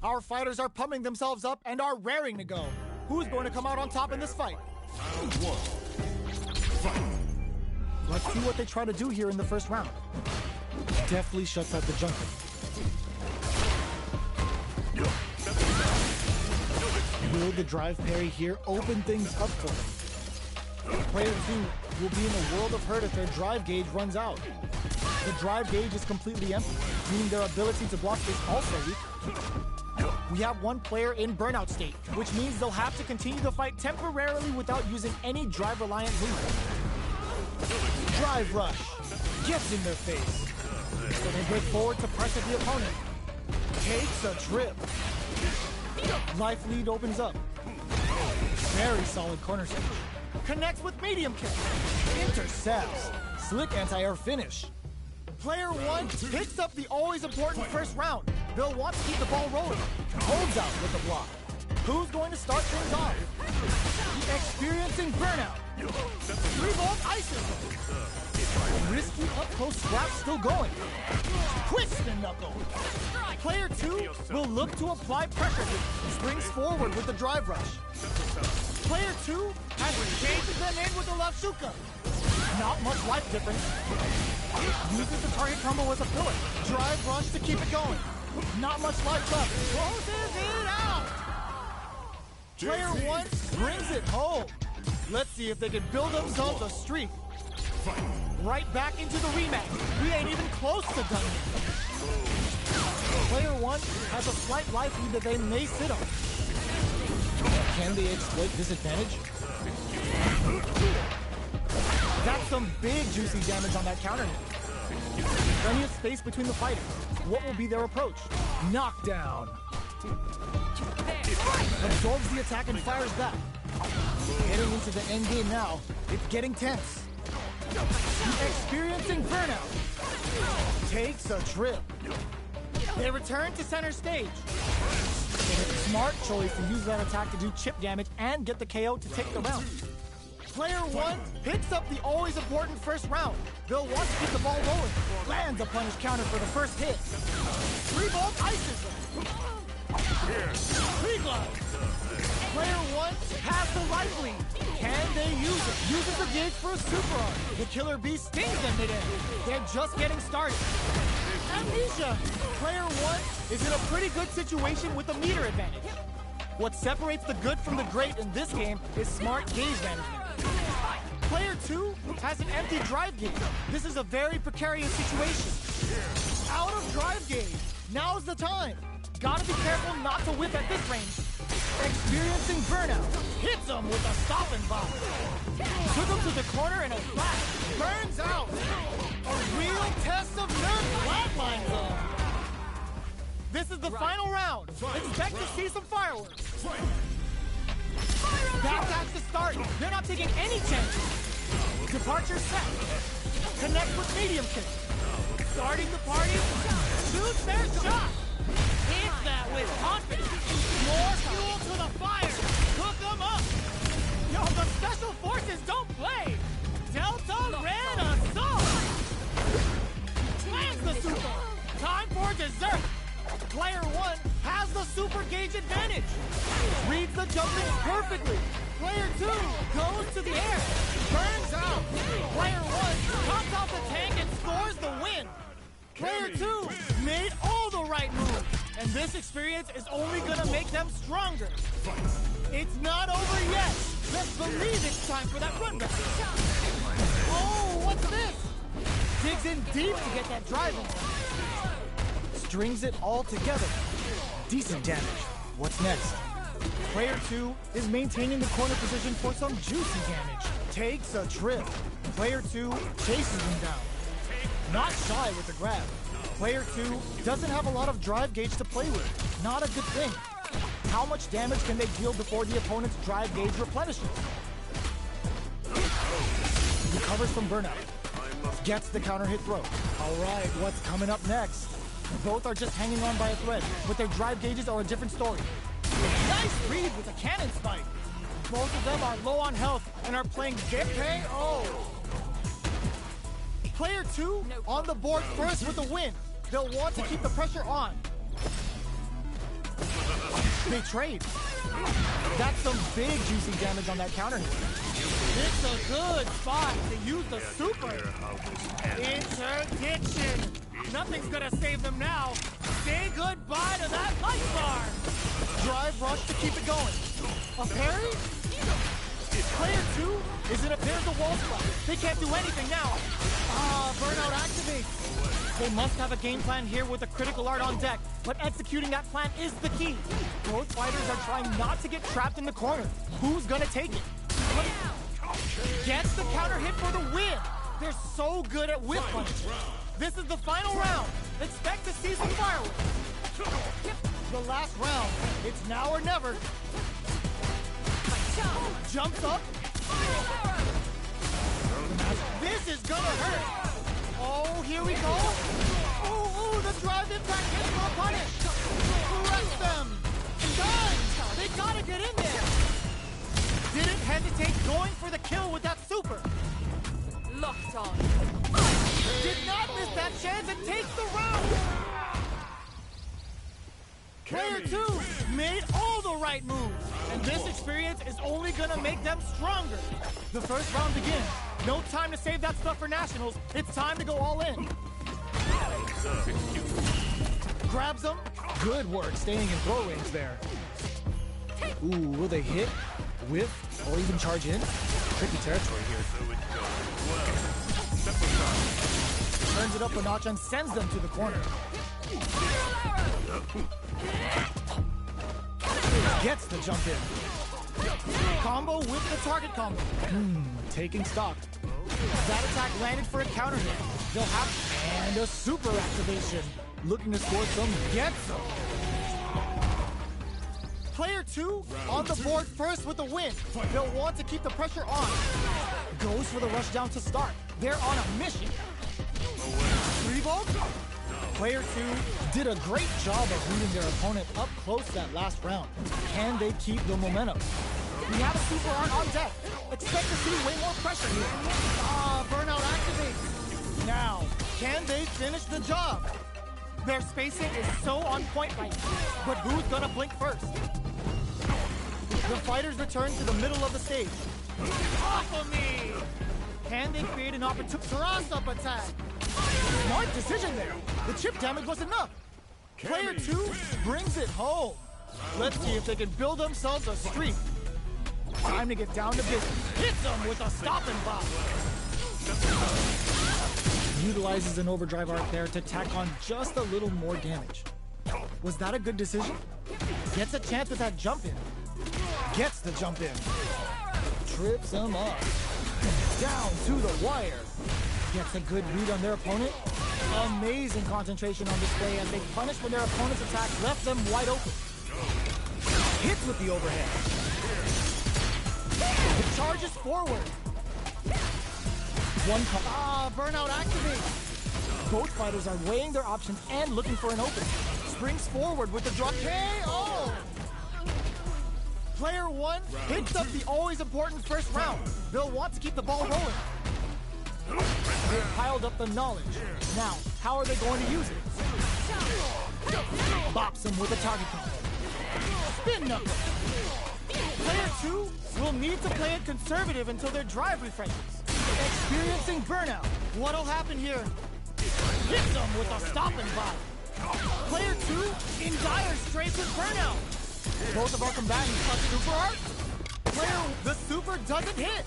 Our fighters are pumping themselves up and are raring to go. Who's going to come out on top in this fight? Round 1. Fight. Let's see what they try to do here in the first round. Deftly shuts out the jungle. Will the drive parry here open things up for them? Player 2 will be in a world of hurt if their drive gauge runs out. The drive gauge is completely empty, meaning their ability to block is also weak. We have one player in burnout state, which means they'll have to continue the fight temporarily without using any drive-reliant moves. Drive rush gets in their face, so they break forward to pressure the opponent. Takes a trip. Life lead opens up. Very solid corner stage. Connects with medium kick. Intercepts. Slick anti-air finish. Player 1 picks up the always important first round. They'll want to keep the ball rolling. Holds out with the block. Who's going to start things off? Experiencing burnout. 3-volt ices. Risky up-close scrap still going. Twist and knuckle. Player 2 will look to apply pressure here. Springs forward with the drive rush. Player 2 has engaged them in with the left shuka. Not much life difference. Uses the target combo as a pillar. Drive rush to keep it going. Not much life left. Closes it out. Player 1 brings it home. Let's see if they can build themselves a streak. Right back into the rematch. We ain't even close to done yet. Player 1 has a slight life lead that they may sit on. Can they exploit this advantage? That's some big juicy damage on that counter hit. Plenty of space between the fighters. What will be their approach? Knockdown. Absorbs the attack and fires back. Getting into the end game now. It's getting tense. Experiencing burnout. Takes a trip. They return to center stage. Smart choice to use that attack to do chip damage and get the KO to take the round. Player 1 picks up the always important first round. They'll want to keep the ball rolling. Lands a punish counter for the first hit. 3-volt ices. Pre-glide. Player 1 has the life lead. Can they use it? Uses the gauge for a super arm. The killer bee stings them mid-end. They're just getting started. Amnesia. Player 1 is in a pretty good situation with a meter advantage. What separates the good from the great in this game is smart gauge management. Player 2 has an empty drive gauge. This is a very precarious situation. Out of drive gauge. Now's the time. Gotta be careful not to whip at this range. Experiencing burnout. Hits him with a stopping bomb. Took him to the corner and a flash. Burns out. A real test of nerve flatline zone. This is the final round. Expect to see some fireworks. That's the start. They're not taking any chances. Departure set. Connect with medium kick. Starting the party. Shoots their shot. Hit that with confidence. More fuel to the fire. Cook them up. Yo, the special forces don't play. Delta Red Assault. Lands the super. Time for dessert. Player 1 has the super gauge advantage. Reads the jumping perfectly. Player 2 goes to the air. Burns out. Player 1 comes off the tank and scores the win. Player 2 made all the right moves. And this experience is only gonna make them stronger. It's not over yet. Let's believe it's time for that run back. Oh, what's this? Digs in deep to get that drive in. Strings it all together. Decent damage. What's next? Player 2 is maintaining the corner position for some juicy damage. Takes a trip. Player 2 chases him down. Not shy with the grab. Player 2 doesn't have a lot of drive gauge to play with. Not a good thing. How much damage can they deal before the opponent's drive gauge replenishes? Recovers from burnout. Gets the counter hit throw. Alright, what's coming up next? Both are just hanging on by a thread, but their drive gauges are a different story. Nice read with a cannon spike. Both of them are low on health and are playing KO. Player 2 on the board first with a win. They'll want to keep the pressure on. They trade. That's some big juicy damage on that counter hit. It's a good spot to use the super. Interdiction. Nothing's gonna save them now. Say goodbye to that light bar. Drive rush to keep it going. A parry? Player 2 is in a pair to wall spot. They can't do anything now. Burnout activates. They must have a game plan here with a critical art on deck, but executing that plan is the key. Both fighters are trying not to get trapped in the corner. Who's gonna take it? Gets the counter hit for the win. They're so good at whip punch. This is the final round. Expect to see some fireworks. The last round. It's now or never. Jumps up. This is gonna hurt. Oh, here we go. Oh, the drive impact hits for a punish. Wrecks them. Done. They gotta get in there. Didn't hesitate going for the kill with that super. Locked on. Did not miss that chance and takes the round. Player 2 made all the right moves, and this experience is only gonna make them stronger. The first round begins. No time to save that stuff for nationals. It's time to go all in. Grabs them. Good work staying in throw range there. Ooh, will they hit, whiff, or even charge in? Tricky territory here. Turns it up a notch and sends them to the corner. Gets the jump in. Combo with the target combo. Taking stock. That attack landed for a counter hit. They'll have and a super activation. Looking to score some, get some. Player 2 on the board first with the win. They'll want to keep the pressure on. Goes for the rush down to start. They're on a mission. 3-volt? Player 2 did a great job of leading their opponent up close that last round. Can they keep the momentum? We have a super art on deck. Expect to see way more pressure here. Burnout activates. Now, can they finish the job? Their spacing is so on point right now. But who's gonna blink first? The fighters return to the middle of the stage. Off of me! Can they create an opportunity cross-up attack? Smart decision there. The chip damage was enough. Player 2 brings it home. Let's see if they can build themselves a streak. Time to get down to business. Hits them with a stopping block. Utilizes an overdrive arc there to tack on just a little more damage. Was that a good decision? Gets a chance with that jump in. Gets the jump in. Trips him up. Down to the wire. Gets a good read on their opponent. Amazing concentration on display as they punish when their opponent's attack left them wide open. Hits with the overhead. It charges forward. Burnout activates. Both fighters are weighing their options and looking for an opening. Springs forward with the drop KO. Player 1 picks up the always important first round. They'll want to keep the ball rolling. They've piled up the knowledge. Now, how are they going to use it? Bops him with a target combo. Spin knuckle. Player 2 will need to play it conservative until their drive refreshes. Experiencing burnout. What'll happen here? Hits them with a stopping block. Player 2 in dire straits with burnout. Both of our combatants touch super art. Player, the super doesn't hit.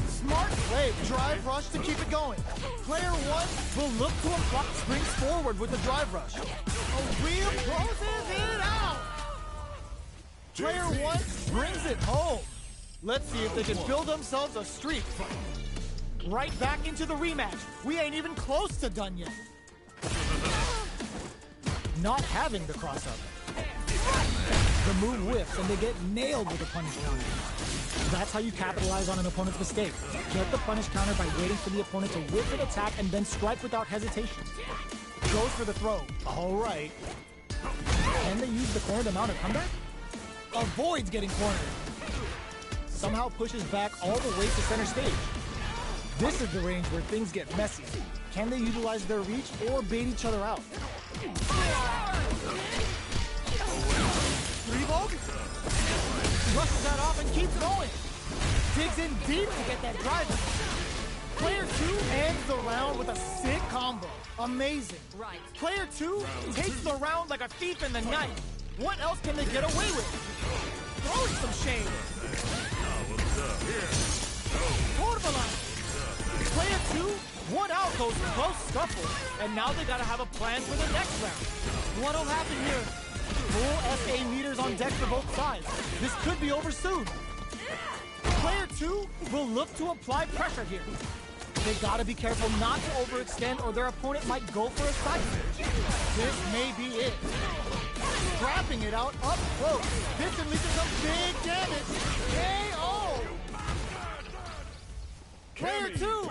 Smart play, drive rush to keep it going. Player 1 will look to imply, springs forward with the drive rush. A wheel closes it out. Player 1 brings it home. Let's see if they can build themselves a streak. Right back into the rematch. We ain't even close to done yet. Not having the cross-up. The move whiffs and they get nailed with a punish counter. That's how you capitalize on an opponent's mistake. Get the punish counter by waiting for the opponent to whiff an attack and then strike without hesitation. Goes for the throw. All right. Can they use the corner to mount a comeback? Avoids getting cornered. Somehow pushes back all the way to center stage. This is the range where things get messy. Can they utilize their reach or bait each other out? 3-ball? Brushes that off and keeps going. Digs in deep to get that drive. Player 2 ends the round with a sick combo. Amazing. Right. Player 2 takes the round like a thief in the night. What else can they get away with? Throwing some shade. Portable. Player 2 won out those close scuffles, and now they gotta have a plan for the next round. What'll happen here? Full SA meters on deck for both sides. This could be over soon. Player 2 will look to apply pressure here. They gotta be careful not to overextend or their opponent might go for a side switch. This may be it. Scrapping it out up close. This can lead to some big damage. KO! Player 2